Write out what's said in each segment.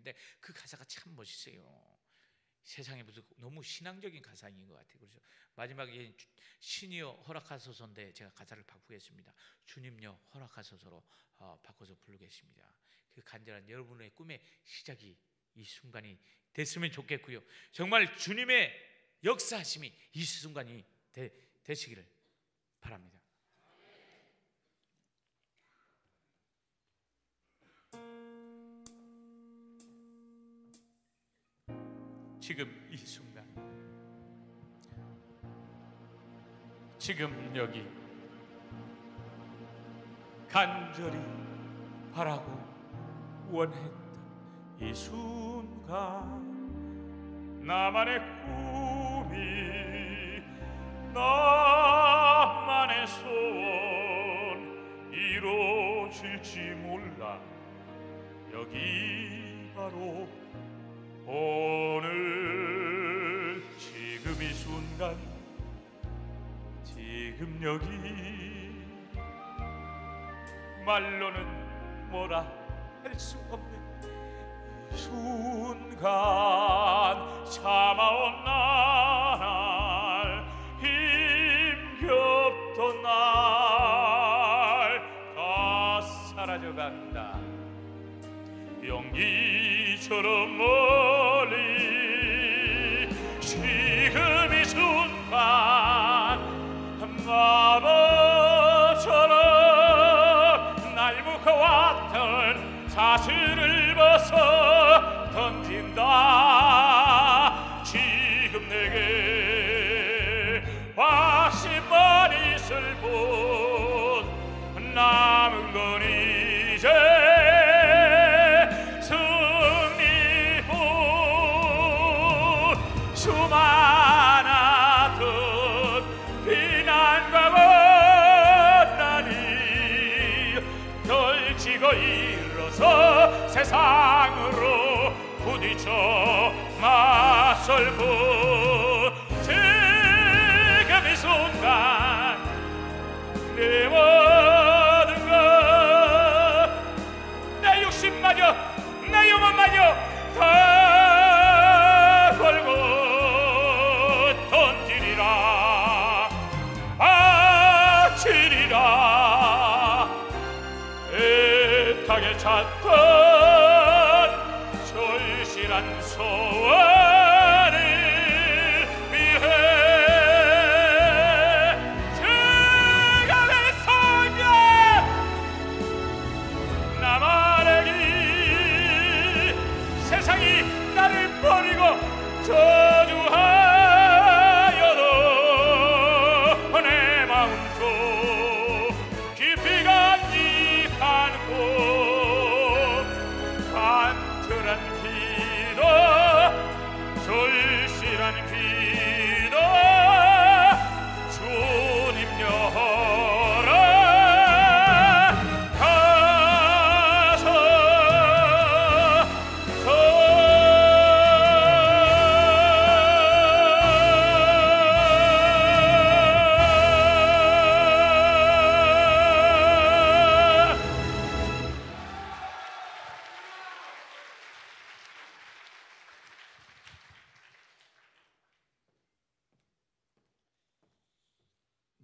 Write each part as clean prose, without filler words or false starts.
있는데 그 가사가 참 멋있어요. 세상에 무슨 너무 신앙적인 가사인 것 같아요. 그래서 마지막에 신이여 허락하소서인데 제가 가사를 바꾸겠습니다. 주님여 허락하소서로 바꿔서 부르겠습니다. 그 간절한 여러분의 꿈의 시작이 이 순간이 됐으면 좋겠고요. 정말 주님의 역사하심이 이 순간이 되시기를 바랍니다. 지금 이 순간, 지금 여기 간절히 바라고 원했던 이 순간, 나만의 꿈이, 나만의 소원 이루어질지 몰라. 여기 바로 오늘, 지금 이 순간, 지금 여기, 말로는 뭐라 할 수 없는 이 순간, 참아온 날, 힘겹던 날 다 사라져간다. 연기처럼 멀리 지금 이 순간, 마법처럼 날 묶어왔던 사슬을 벗어 던진다. 지금 내게 확신만 있을 뿐, 남은 건 이제 승리뿐. 수많았던 비난과 원난이 덜치고 일어서 세상으로 부딪혀 맞설 뿐. 지금 이 순간 내 모든 것, 내 욕심마저, 내 영혼마저 다 걸고 던지리라, 바치리라. 애타게 찾던 절실한 소원을 위해 지금의 순간, 나만의 길, 세상이 나를 버리고 저주하여도 내 마음속 깊이 간직하고 간절한 기도, 절실한 기도, 주님여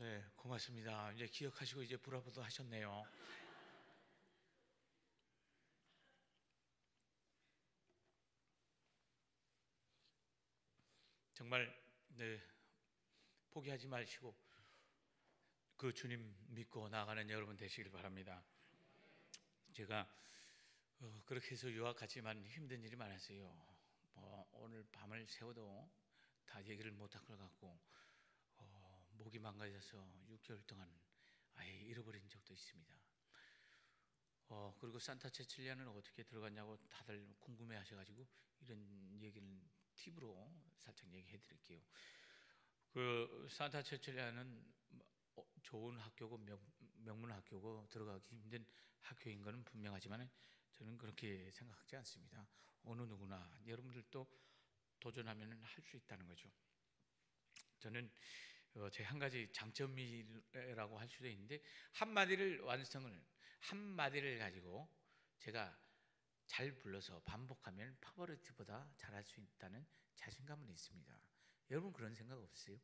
네, 고맙습니다. 이제 기억하시고 이제 브라보도 하셨네요. 정말 네, 포기하지 마시고 그 주님 믿고 나아가는 여러분 되시길 바랍니다. 제가 그렇게 해서 유학 갔지만 힘든 일이 많았어요. 오늘 밤을 새워도 다 얘기를 못할 것 같고, 목이 망가져서 6개월 동안 아예 잃어버린 적도 있습니다. 그리고 산타 체칠리아는 어떻게 들어갔냐고 다들 궁금해 하셔가지고 이런 얘기는 팁으로 살짝 얘기해 드릴게요. 그 산타 체칠리아는 좋은 학교고 명문 학교고 들어가기 힘든 학교인 것은 분명하지만 저는 그렇게 생각하지 않습니다. 어느 누구나 여러분들도 도전하면 할 수 있다는 거죠. 저는 제 한 가지 장점이라고 할 수도 있는데, 한마디를 가지고 제가 잘 불러서 반복하면 파버리티보다 잘할 수 있다는 자신감은 있습니다. 여러분 그런 생각 없으세요?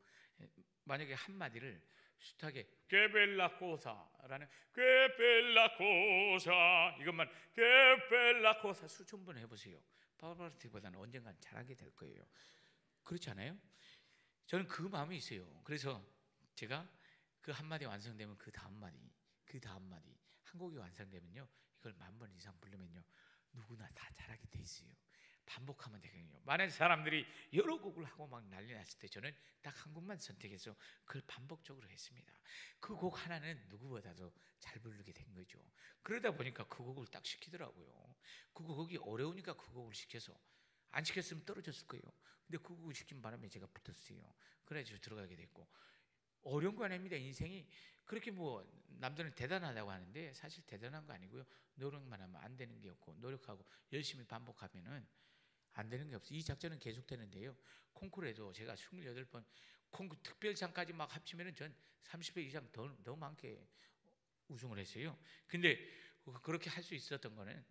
만약에 한마디를 숱하게 꽹벨라코사라는 꽹벨라코사 이것만 꽹벨라코사 수천 번 해보세요. 파버리티보다는 언젠간 잘하게 될 거예요. 그렇지 않아요? 저는 그 마음이 있어요. 그래서 제가 그 한마디 완성되면 그 다음 마디 한 곡이 완성되면요, 이걸 10,000번 이상 부르면요 누구나 다 잘하게 돼 있어요. 반복하면 되거든요. 많은 사람들이 여러 곡을 하고 막 난리 났을 때 저는 딱 한 곡만 선택해서 그걸 반복적으로 했습니다. 그 곡 하나는 누구보다도 잘 부르게 된 거죠. 그러다 보니까 그 곡을 딱 시키더라고요. 그 곡이 어려우니까 그 곡을 시켜서, 안 시켰으면 떨어졌을 거예요. 근데 그 곡을 시킨 바람에 제가 붙었어요. 그래가지고 들어가게 됐고, 어려운 거 아닙니다. 인생이 그렇게 뭐 남들은 대단하다고 하는데 사실 대단한 거 아니고요. 노력만 하면 안 되는 게 없고, 노력하고 열심히 반복하면은 안 되는 게 없어요. 이 작전은 계속되는데요. 콩쿠르에도 제가 28번 콩쿠르 특별상까지 막 합치면은 전 30회 이상 더 많게 우승을 했어요. 근데 그렇게 할 수 있었던 거는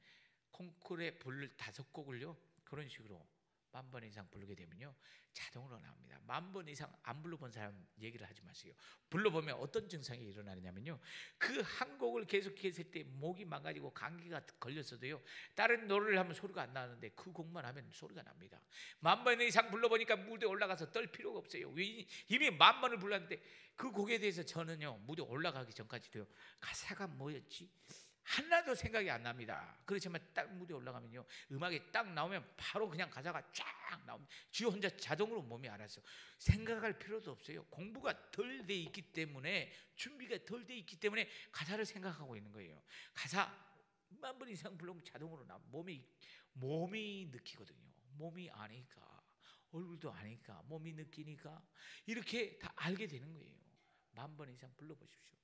콩쿠르에 부를 5곡을요 그런 식으로 10,000번 이상 부르게 되면요 자동으로 나옵니다. 10,000번 이상 안 불러본 사람 얘기를 하지 마세요. 불러보면 어떤 증상이 일어나느냐면요, 그 한 곡을 계속했을 때 목이 망가지고 감기가 걸렸어도요 다른 노래를 하면 소리가 안 나는데 그 곡만 하면 소리가 납니다. 10,000번 이상 불러보니까 무대에 올라가서 떨 필요가 없어요. 이미 10,000번을 불렀는데 그 곡에 대해서 저는요 무대 올라가기 전까지도요 가사가 뭐였지? 하나도 생각이 안 납니다. 그렇지만 딱 무대에 올라가면요 음악이 딱 나오면 바로 그냥 가사가 쫙 나옵니다. 지 혼자 자동으로 몸이 알아서 생각할 필요도 없어요. 공부가 덜 돼 있기 때문에, 준비가 덜 돼 있기 때문에 가사를 생각하고 있는 거예요. 가사 10,000번 이상 불러면 자동으로 나옵니다. 몸이 느끼거든요. 몸이 아니까, 얼굴도 아니까, 몸이 느끼니까 이렇게 다 알게 되는 거예요. 10,000번 이상 불러보십시오.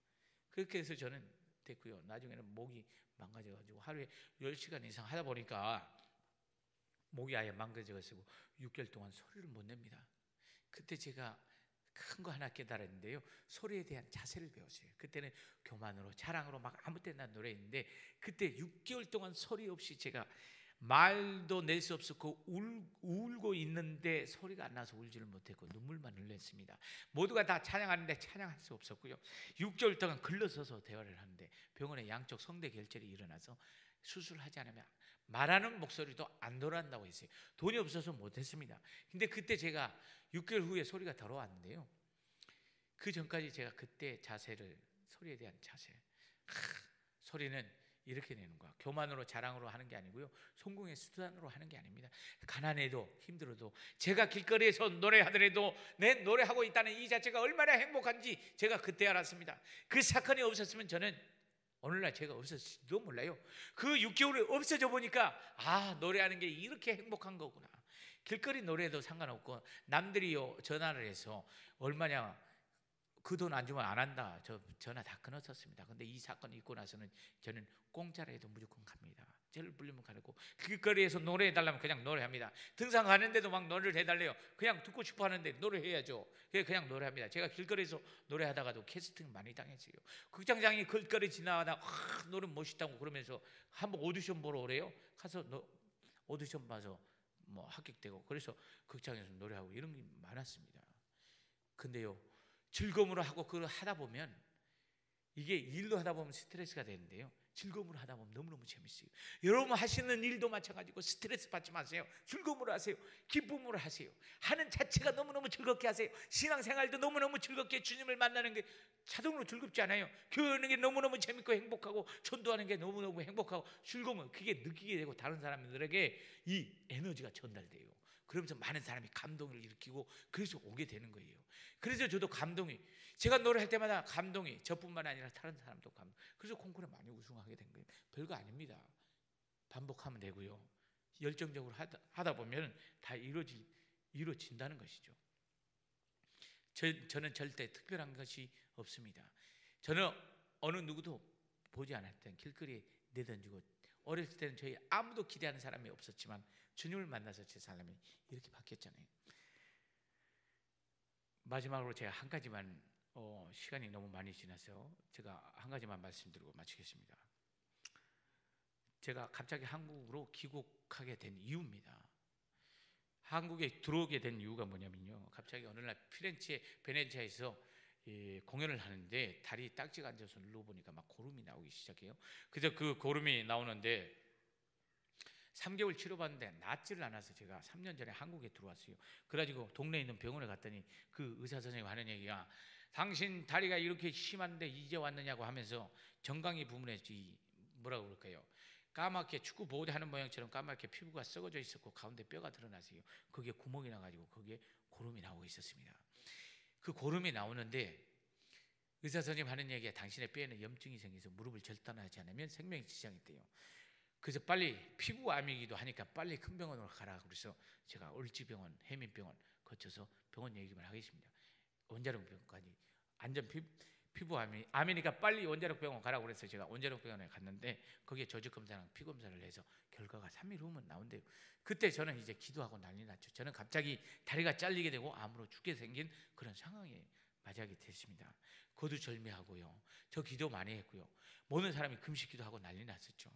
그렇게 해서 저는 됐고요. 나중에는 목이 망가져가지고 하루에 10시간 이상 하다 보니까 목이 아예 망가져가지고 6개월 동안 소리를 못 냅니다. 그때 제가 큰 거 하나 깨달았는데요, 소리에 대한 자세를 배웠어요. 그때는 교만으로 자랑으로 막 아무 때나 노래했는데, 그때 6개월 동안 소리 없이 제가 말도 낼 수 없었고 울고 있는데 소리가 안 나서 울지를 못했고 눈물만 흘렸습니다. 모두가 다 찬양하는데 찬양할 수 없었고요. 6개월 동안 글러서서 대화를 하는데 병원에 양쪽 성대 결절이 일어나서 수술하지 않으면 말하는 목소리도 안 돌아간다고 했어요. 돈이 없어서 못했습니다. 근데 그때 제가 6개월 후에 소리가 돌아왔는데요, 그 전까지 제가 그때 자세를, 소리에 대한 자세, 소리는 이렇게 내는 거야. 교만으로 자랑으로 하는 게 아니고요, 성공의 수단으로 하는 게 아닙니다. 가난해도 힘들어도 제가 길거리에서 노래하더라도 내 노래하고 있다는 이 자체가 얼마나 행복한지 제가 그때 알았습니다. 그 사건이 없었으면 저는 오늘날 제가 없었을지도 몰라요. 그 6개월이 없어져 보니까 노래하는 게 이렇게 행복한 거구나. 길거리 노래도 상관없고 남들이요 전화를 해서 얼마냐, 그 돈 안 주면 안 한다, 저 전화 다 끊었었습니다. 근데 이 사건이 있고 나서는 저는 공짜로 해도 무조건 갑니다. 저를 불리면 가고, 길거리에서 노래해달라면 그냥 노래합니다. 등산 가는데도 막 노래를 해달래요. 그냥 듣고 싶어 하는데 노래해야죠. 그냥 노래합니다. 제가 길거리에서 노래하다가도 캐스팅 많이 당했어요. 극장장이 길거리 지나가다 노래 멋있다고 그러면서 한번 오디션 보러 오래요. 가서 오디션 봐서 뭐 합격되고, 그래서 극장에서 노래하고 이런 게 많았습니다. 근데요, 즐거움으로 하고 그걸 하다 보면, 이게 일로 하다 보면 스트레스가 되는데요, 즐거움으로 하다 보면 너무너무 재밌어요. 여러분 하시는 일도 마찬가지고 스트레스 받지 마세요. 즐거움으로 하세요. 기쁨으로 하세요. 하는 자체가 너무너무 즐겁게 하세요. 신앙생활도 너무너무 즐겁게 주님을 만나는 게 자동으로 즐겁지 않아요? 교회하는 게 너무너무 재밌고 행복하고, 전도하는 게 너무너무 행복하고 즐거움을 그게 느끼게 되고, 다른 사람들에게 이 에너지가 전달돼요. 그러면서 많은 사람이 감동을 일으키고, 그래서 오게 되는 거예요. 그래서 저도 감동이, 제가 노래할 때마다 감동이 저뿐만 아니라 다른 사람도 감동. 그래서 콩쿠르에 많이 우승하게 된 거예요. 별거 아닙니다. 반복하면 되고요, 열정적으로 하다 보면 다 이루어진다는 것이죠. 저는 절대 특별한 것이 없습니다. 저는 어느 누구도 보지 않았던 길거리에 내던지고, 어렸을 때는 저희 아무도 기대하는 사람이 없었지만 주님을 만나서 제 삶이 이렇게 바뀌었잖아요. 마지막으로 제가 한 가지만, 시간이 너무 많이 지나서 제가 한 가지만 말씀드리고 마치겠습니다. 제가 갑자기 한국으로 귀국하게 된 이유입니다. 한국에 들어오게 된 이유가 뭐냐면요, 갑자기 어느 날 피렌체 베네치아에서 공연을 하는데 다리 딱지가 앉아서 눌러보니까 막 고름이 나오기 시작해요. 그래서 그 고름이 나오는데 3개월 치료받는데 낫지를 않아서 제가 3년 전에 한국에 들어왔어요. 그래가지고 동네에 있는 병원에 갔더니 그 의사 선생님이 하는 얘기가, 당신 다리가 이렇게 심한데 이제 왔느냐고 하면서 정강이 부분에 뭐라고 그럴까요, 까맣게 축구 보호대 하는 모양처럼 까맣게 피부가 썩어져 있었고 가운데 뼈가 드러나서요, 거기에 구멍이 나가지고 거기에 고름이 나오고 있었습니다. 그 고름이 나오는데 의사 선생님 하는 얘기가, 당신의 뼈에는 염증이 생겨서 무릎을 절단하지 않으면 생명에 지장이 있대요. 그래서 빨리, 피부암이기도 하니까 빨리 큰 병원으로 가라. 그래서 제가 을지병원, 해민병원 거쳐서 병원 얘기만 하겠습니다. 원자력병원까지, 안전 피부암이니까 빨리 원자력병원 가라고 그래서 제가 원자력병원에 갔는데 거기에 조직검사랑 피검사를 해서 결과가 3일 후면 나온대요. 그때 저는 이제 기도하고 난리 났죠. 저는 갑자기 다리가 잘리게 되고 암으로 죽게 생긴 그런 상황에 맞이하게 됐습니다. 거두절미하고요, 저 기도 많이 했고요, 모든 사람이 금식 기도하고 난리 났었죠.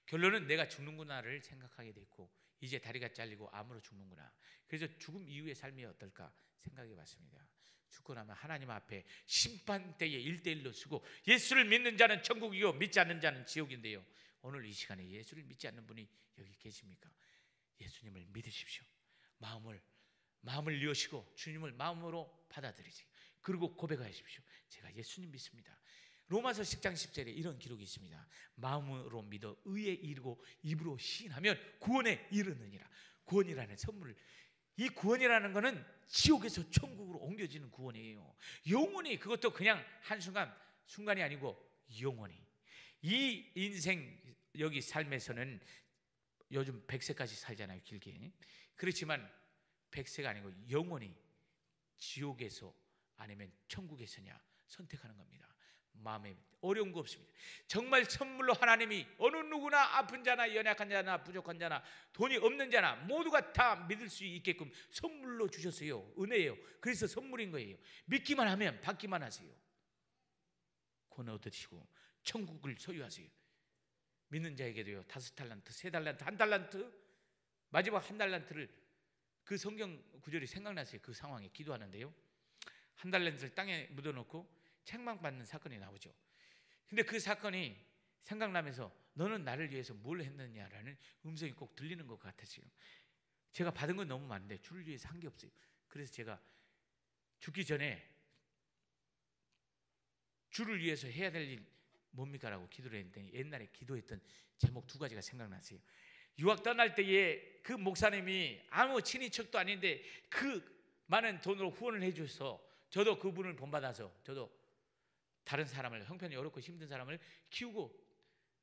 결론은 내가 죽는구나를 생각하게 됐고, 이제 다리가 잘리고 암으로 죽는구나. 그래서 죽음 이후의 삶이 어떨까 생각해 봤습니다. 죽고 나면 하나님 앞에 심판대에 1대1로 서고, 예수를 믿는 자는 천국이요 믿지 않는 자는 지옥인데요, 오늘 이 시간에 예수를 믿지 않는 분이 여기 계십니까? 예수님을 믿으십시오. 마음을 여시고 주님을 마음으로 받아들이세요. 그리고 고백하십시오. 제가 예수님 믿습니다. 로마서 10장 10절에 이런 기록이 있습니다. 마음으로 믿어 의에 이르고 입으로 시인하면 구원에 이르느니라. 구원이라는 선물, 이 구원이라는 것은 지옥에서 천국으로 옮겨지는 구원이에요. 영원히, 그것도 그냥 순간이 아니고 영원히. 이 인생, 여기 삶에서는 요즘 100세까지 살잖아요, 길게. 그렇지만 100세가 아니고 영원히 지옥에서 아니면 천국에서냐 선택하는 겁니다. 마음에 어려운 거 없습니다. 정말 선물로 하나님이 어느 누구나, 아픈 자나 연약한 자나 부족한 자나 돈이 없는 자나 모두가 다 믿을 수 있게끔 선물로 주셨어요. 은혜예요. 그래서 선물인 거예요. 믿기만 하면 받기만 하세요. 구원 얻으시고 천국을 소유하세요. 믿는 자에게도요, 5달란트, 3달란트, 1달란트, 마지막 1달란트를, 그 성경 구절이 생각나세요. 그 상황에 기도하는데요, 1달란트를 땅에 묻어놓고 책망받는 사건이 나오죠. 근데 그 사건이 생각나면서 너는 나를 위해서 뭘 했느냐라는 음성이 꼭 들리는 것 같았어요. 제가 받은 건 너무 많은데 주를 위해서 한 게 없어요. 그래서 제가 죽기 전에 주를 위해서 해야 될 일 뭡니까? 라고 기도를 했더니 옛날에 기도했던 제목 2가지가 생각났어요. 유학 떠날 때에 그 목사님이 아무 친인척도 아닌데 그 많은 돈으로 후원을 해줘서 저도 그분을 본받아서 저도 다른 사람을, 형편이 어렵고 힘든 사람을 키우고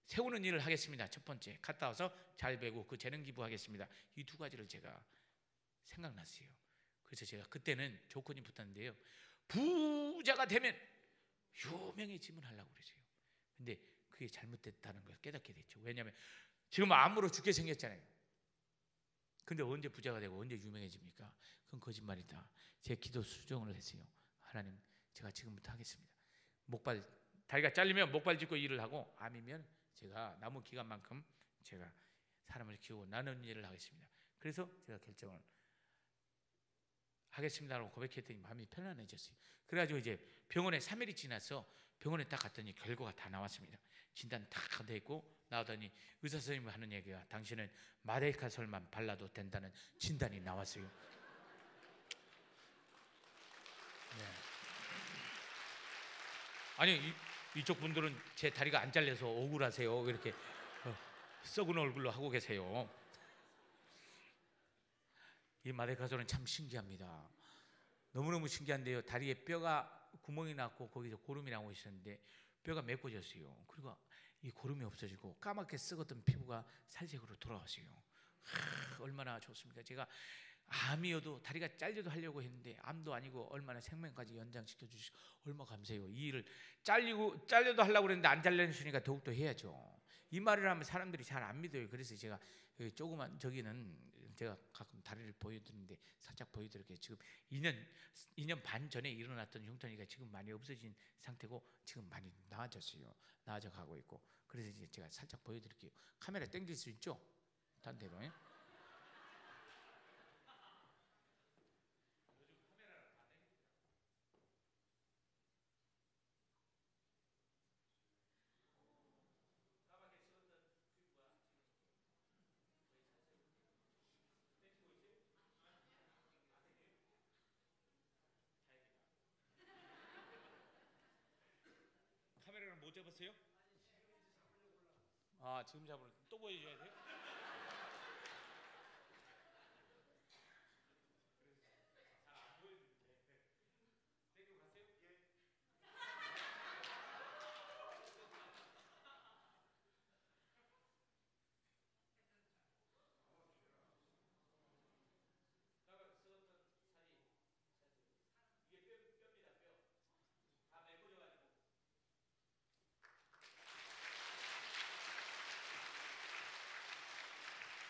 세우는 일을 하겠습니다. 첫 번째, 갔다 와서 잘 배고 그 재능 기부하겠습니다. 이 2가지를 제가 생각났어요. 그래서 제가 그때는 조건이 붙었는데요, 부자가 되면 유명해지면 하려고 그랬어요. 근데 그게 잘못됐다는 걸 깨닫게 됐죠. 왜냐하면 지금 암으로 죽게 생겼잖아요. 근데 언제 부자가 되고 언제 유명해집니까? 그건 거짓말이다. 제 기도 수정을 했어요. 하나님, 제가 지금부터 하겠습니다. 다리가 잘리면 목발 짚고 일을 하고, 암이면 제가 남은 기간만큼 제가 사람을 키우고 나누는 일을 하겠습니다. 그래서 제가 결정을 하겠습니다라고 고백했더니 마음이 편안해졌어요. 그래가지고 이제 병원에 3일이 지나서 병원에 딱 갔더니 결과가 다 나왔습니다. 진단 다 됐고 나오더니 의사 선생님이 하는 얘기가, 당신은 마데카솔만 발라도 된다는 진단이 나왔어요. 네. 아니 이쪽 분들은 제 다리가 안 잘려서 억울하세요. 왜 이렇게 썩은 얼굴로 하고 계세요? 이 마데카솔은 참 신기합니다. 너무너무 신기한데요, 다리에 뼈가 구멍이 났고 거기서 고름이 나오고 있었는데 뼈가 메꿔졌어요. 그리고 이 고름이 없어지고 까맣게 썩었던 피부가 살색으로 돌아왔어요. 얼마나 좋습니까? 제가 암이어도 다리가 잘려도 하려고 했는데 암도 아니고 얼마나 생명까지 연장시켜 주시고 얼마나 감사해요. 이 일을 잘려도 하려고 그랬는데 안 잘려주시니까 더욱더 해야죠. 이 말을 하면 사람들이 잘 안 믿어요. 그래서 제가 조그만 저기는 제가 가끔 다리를 보여드리는데 살짝 보여드릴게요. 지금 2년 반 전에 일어났던 흉터니까 지금 많이 없어진 상태고 지금 많이 나아졌어요. 나아져 가고 있고 그래서 이제 제가 살짝 보여드릴게요. 카메라 당길 수 있죠? 딴 데로. 카메라를 못 잡았어요? 아, 지금 잡으러 또 보여줘야 돼요?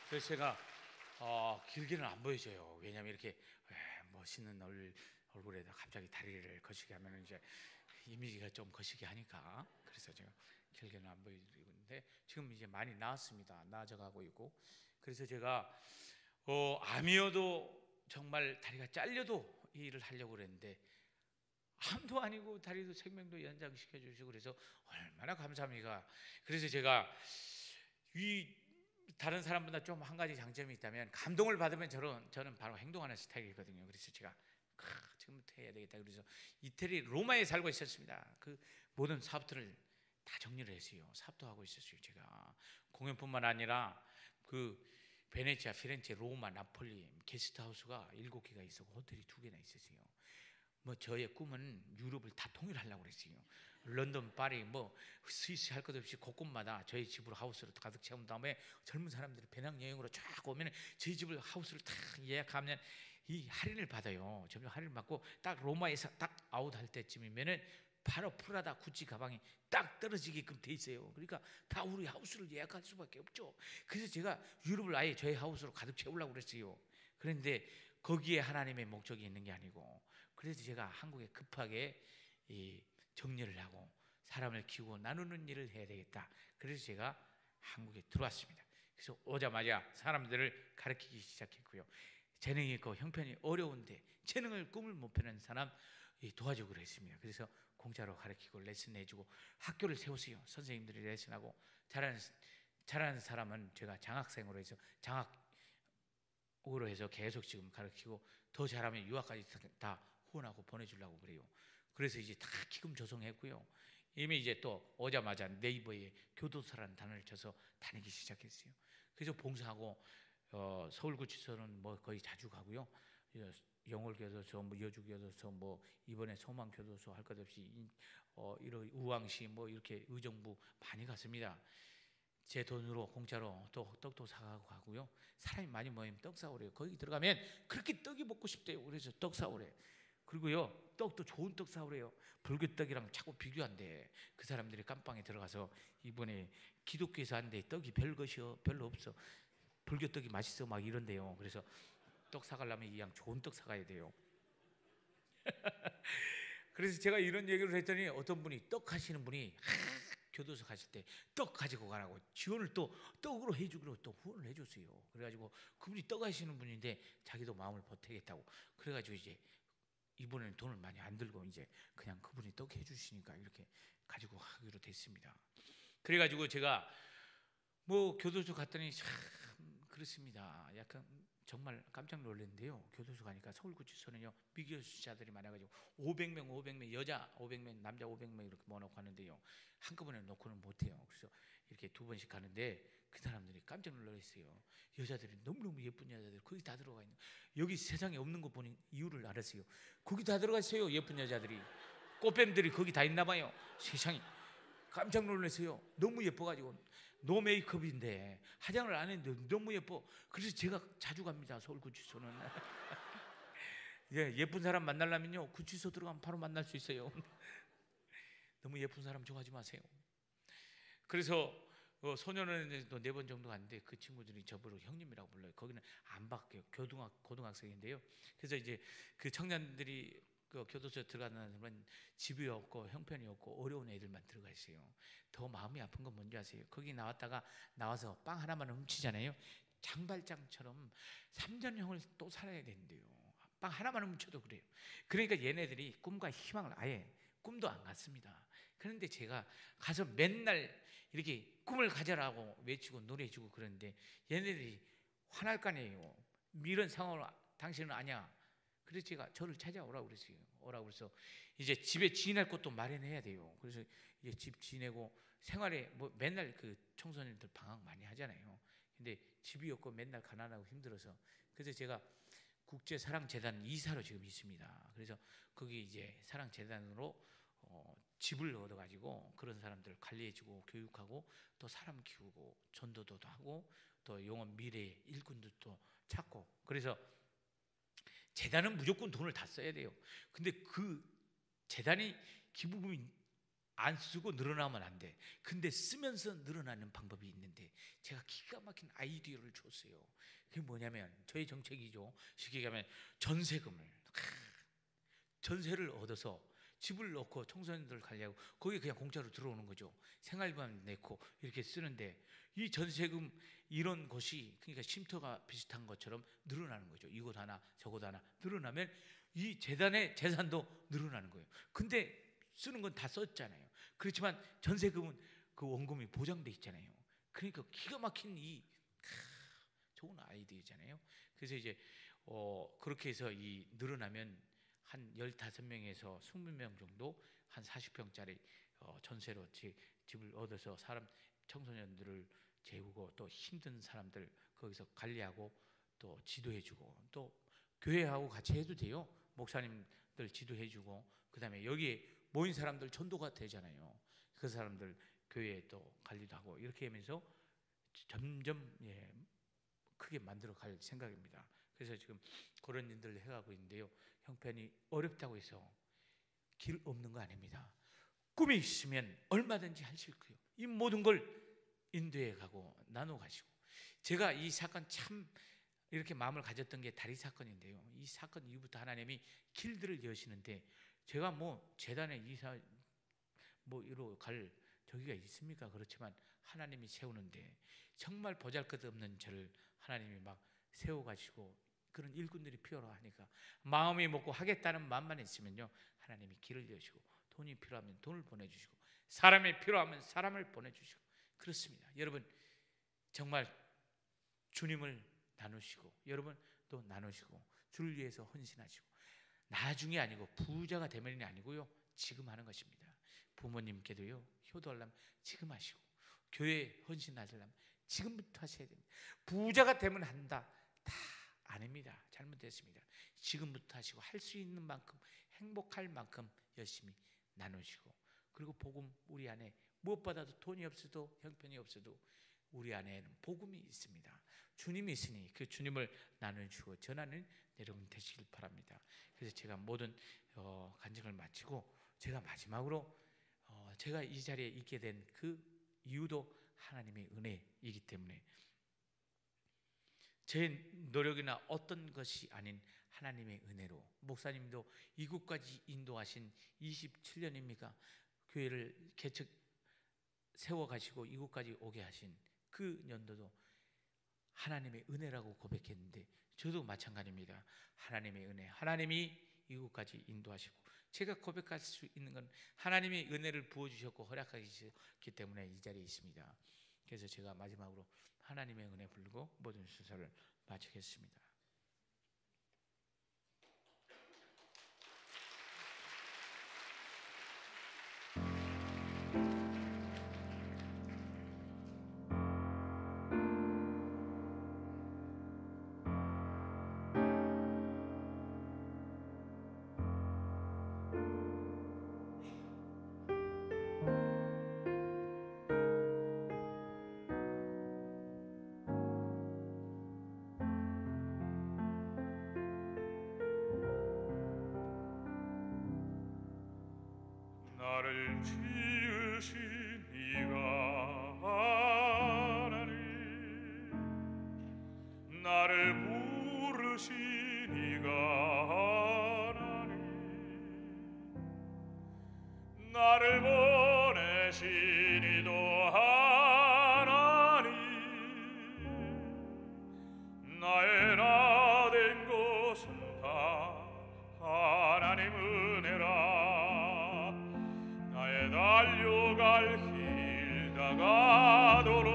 그래서 제가 길게는 안 보여줘요. 왜냐하면 이렇게 멋있는 얼굴에다 갑자기 다리를 거시게 하면 이제 이미지가 좀 거시게 하니까, 그래서 제가 길게는 안 보여드리고 있는데 지금 이제 많이 나았습니다. 나아져가고 있고, 그래서 제가 암이어도 정말 다리가 잘려도 이 일을 하려고 그랬는데 암도 아니고 다리도 생명도 연장시켜 주시고 그래서 얼마나 감사합니까. 그래서 제가 다른 사람보다 좀 한 가지 장점이 있다면, 감동을 받으면 저는 바로 행동하는 스타일이거든요. 그래서 제가 지금부터 해야 되겠다. 그래서 이태리 로마에 살고 있었습니다. 그 모든 사업들을 다 정리를 했어요. 사업도 하고 있었어요. 제가 공연뿐만 아니라 그 베네치아, 피렌체, 로마, 나폴리 게스트하우스가 7개가 있었고 호텔이 2개나 있었어요. 뭐 저의 꿈은 유럽을 다 통일하려고 그랬어요. 런던, 파리, 뭐 스위스 할 것 없이 곳곳마다 저희 집으로 하우스를 가득 채운 다음에 젊은 사람들이 배낭여행으로 쫙 오면 저희 집을 하우스를 다 예약하면 이 할인을 받아요. 점점 할인을 받고 딱 로마에서 딱 아웃할 때쯤이면은 바로 프라다, 구찌 가방이 딱 떨어지게끔 돼 있어요. 그러니까 다 우리 하우스를 예약할 수밖에 없죠. 그래서 제가 유럽을 아예 저희 하우스로 가득 채우려고 그랬어요. 그런데 거기에 하나님의 목적이 있는 게 아니고, 그래서 제가 한국에 급하게 정리를 하고 사람을 키우고 나누는 일을 해야 되겠다. 그래서 제가 한국에 들어왔습니다. 그래서 오자마자 사람들을 가르치기 시작했고요. 재능이 있고 형편이 어려운데 재능을 꿈을 못 펴는 사람 도와주기로 했습니다. 그래서 공짜로 가르치고 레슨 해주고 학교를 세웠어요. 선생님들이 레슨하고 잘하는 사람은 제가 장학생으로 해서 장학으로 해서 계속 지금 가르치고, 더 잘하면 유학까지 다 후원하고 보내주려고 그래요. 그래서 이제 다 기금 조성했고요. 이미 이제 또 오자마자 네이버에 교도소라는 단어를 쳐서 다니기 시작했어요. 그래서 봉사하고 서울구치소는 뭐 거의 자주 가고요. 영월교도소, 뭐 여주교도소, 뭐 이번에 소망교도소 할 것 없이 이런 우왕시 뭐 이렇게 의정부 많이 갔습니다. 제 돈으로 공짜로 또 떡도 사가고 가고요. 사람이 많이 모이면 떡 사오래요. 거기 들어가면 그렇게 떡이 먹고 싶대요. 그래서 떡 사오래. 그리고요, 떡도 좋은 떡 사오래요. 불교떡이랑 자꾸 비교한대. 그 사람들이 깜빵에 들어가서 이번에 기독교에서 한데 떡이 별로 없어. 불교떡이 맛있어 막 이런데요. 그래서 떡 사가려면 이왕 좋은 떡 사가야 돼요. 그래서 제가 이런 얘기를 했더니 어떤 분이 떡 하시는 분이 교도소 가실 때 떡 가지고 가라고 지원을 또 떡으로 해주기로 또 후원을 해줬어요. 그래가지고 그분이 떡 하시는 분인데 자기도 마음을 보태겠다고, 그래가지고 이제 이번에는 돈을 많이 안 들고 이제 그냥 그분이 떡 해주시니까 이렇게 가지고 하기로 됐습니다. 그래가지고 제가 뭐 교도소 갔더니 참 그렇습니다. 약간 정말 깜짝 놀랐는데요. 교도소 가니까 서울구치소는요 미결수자들이 많아가지고 500명 여자 500명 남자 500명 이렇게 모아놓고 하는데요, 한꺼번에 놓고는 못해요. 그래서 이렇게 2번씩 가는데 그 사람들이 깜짝 놀랐어요. 여자들이 너무너무 예쁜 여자들 거기 다 들어가 있는, 여기 세상에 없는 거 보니 이유를 알았어요. 거기 다 들어가 있어요. 예쁜 여자들이, 꽃뱀들이 거기 다 있나 봐요. 세상에 깜짝 놀랐어요. 너무 예뻐가지고 노 메이크업인데 화장을 안 했는데 너무 예뻐. 그래서 제가 자주 갑니다. 서울구치소는. 예쁜 사람 만나려면요 구치소 들어가면 바로 만날 수 있어요. 너무 예쁜 사람 좋아하지 마세요. 그래서 소년원에도 4번 정도 갔는데 그 친구들이 저보고 형님이라고 불러요. 거기는 안 바뀌어요. 고등학생인데요. 그래서 이제 그 청년들이 그 교도소에 들어가는 사람은 집이 없고 형편이 없고 어려운 애들만 들어가 있어요. 더 마음이 아픈 건 뭔지 아세요? 거기 나왔다가 나와서 빵 하나만 훔치잖아요. 장발장처럼 3년형을 또 살아야 된대요. 빵 하나만 훔쳐도 그래요. 그러니까 얘네들이 꿈과 희망을 아예 꿈도 안 갖습니다. 그런데 제가 가서 맨날 이렇게 꿈을 가져라고 외치고 노래해주고 그러는데 얘네들이 화날 거 아니에요. 이런 상황을 당신은 아냐. 그래서 제가 저를 찾아오라고 그랬어요. 오라고 그래서 이제 집에 지낼 곳도 마련해야 돼요. 그래서 이제 집 지내고 생활에 뭐 맨날 그 청소년들 방학 많이 하잖아요. 근데 집이 없고 맨날 가난하고 힘들어서 그래서 제가 국제사랑재단 이사로 지금 있습니다. 그래서 거기 이제 사랑재단으로 집을 얻어가지고 그런 사람들을 관리해주고 교육하고 또 사람 키우고 전도도 하고 또 영원 미래 일꾼들도 찾고 그래서 재단은 무조건 돈을 다 써야 돼요. 근데 그 재단이 기부금이 안 쓰고 늘어나면 안 돼. 근데 쓰면서 늘어나는 방법이 있는데 제가 기가 막힌 아이디어를 줬어요. 그게 뭐냐면 저희 정책이죠. 쉽게 얘기하면 전세를 얻어서 집을 넣고 청소년들 관리하고 거기 그냥 공짜로 들어오는 거죠. 생활비만 내고 이렇게 쓰는데 이 전세금 이런 것이 그러니까 쉼터가 비슷한 것처럼 늘어나는 거죠. 이곳 하나 저곳 하나 늘어나면 이 재단의 재산도 늘어나는 거예요. 근데 쓰는 건 다 썼잖아요. 그렇지만 전세금은 그 원금이 보장돼 있잖아요. 그러니까 기가 막힌 이 좋은 아이디어잖아요. 그래서 이제 그렇게 해서 이 늘어나면 한 15명에서 20명 정도 한 40평짜리 전세로 집을 얻어서 사람 청소년들을 재우고 또 힘든 사람들 거기서 관리하고 또 지도해주고 또 교회하고 같이 해도 돼요. 목사님들 지도해주고 그다음에 여기에 모인 사람들 전도가 되잖아요. 그 사람들 교회에 또 관리도 하고 이렇게 하면서 점점 크게 만들어 갈 생각입니다. 그래서 지금 그런 일들을 해가고 있는데요. 형편이 어렵다고 해서 길 없는 거 아닙니다. 꿈이 있으면 얼마든지 하실 거예요. 이 모든 걸 인도해 가고 나눠 가시고 제가 이 사건 참 이렇게 마음을 가졌던 게 다리 사건인데요. 이 사건 이후부터 하나님이 길들을 여시는데 제가 뭐 재단의 이사 뭐 이로 갈 저기가 있습니까? 그렇지만 하나님이 세우는데 정말 보잘것없는 저를 하나님이 막 세워가지고 그런 일꾼들이 필요하니까 마음이 먹고 하겠다는 마음만 있으면요 하나님이 길을 여시고 돈이 필요하면 돈을 보내주시고 사람이 필요하면 사람을 보내주시고 그렇습니다. 여러분 정말 주님을 나누시고 여러분 또 나누시고 주를 위해서 헌신하시고 나중에 아니고 부자가 되면이 아니고요 지금 하는 것입니다. 부모님께도요 효도하려면 지금 하시고 교회 헌신하시려면 지금부터 하셔야 됩니다. 부자가 되면 한다 다 아닙니다. 잘못됐습니다. 지금부터 하시고 할 수 있는 만큼 행복할 만큼 열심히 나누시고 그리고 복음 우리 안에 무엇보다도 돈이 없어도 형편이 없어도 우리 안에는 복음이 있습니다. 주님이 있으니 그 주님을 나누시고 전하는 여러분 되시길 바랍니다. 그래서 제가 모든 간증을 마치고 제가 마지막으로 제가 이 자리에 있게 된 그 이유도 하나님의 은혜이기 때문에 제 노력이나 어떤 것이 아닌 하나님의 은혜로 목사님도 이곳까지 인도하신 27년입니까? 교회를 개척 세워가시고 이곳까지 오게 하신 그 연도도 하나님의 은혜라고 고백했는데 저도 마찬가지입니다. 하나님의 은혜, 하나님이 이곳까지 인도하시고 제가 고백할 수 있는 건 하나님의 은혜를 부어주셨고 허락하셨기 때문에 이 자리에 있습니다. 그래서 제가 마지막으로 하나님의 은혜 부르고 모든 순서를 마치겠습니다. 나를 지으신 이가 하나님 나를 부르신 이가 하나님 나를 보내신 이도 하나님, 나의 나 된 것은 다 하나님 은혜라. 나의 달려갈 길 다가도록,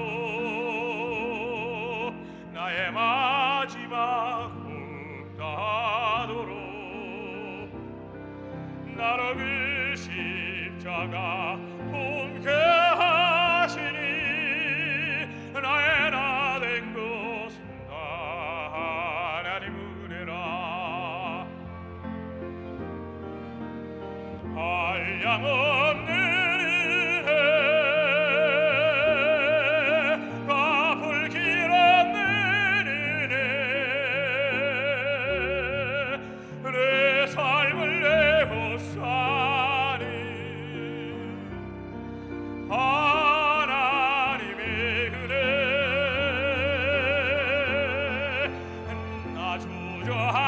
나의 마지막 꿈 다하도록, 나로 그 십자가 품게 하시니 나의 나 된 것은 다 하나님 은혜라. 한량없는 은혜, 갚을 길 없는 은혜, 내 삶을 내고 사니 하나님의 은혜. 나 주저하는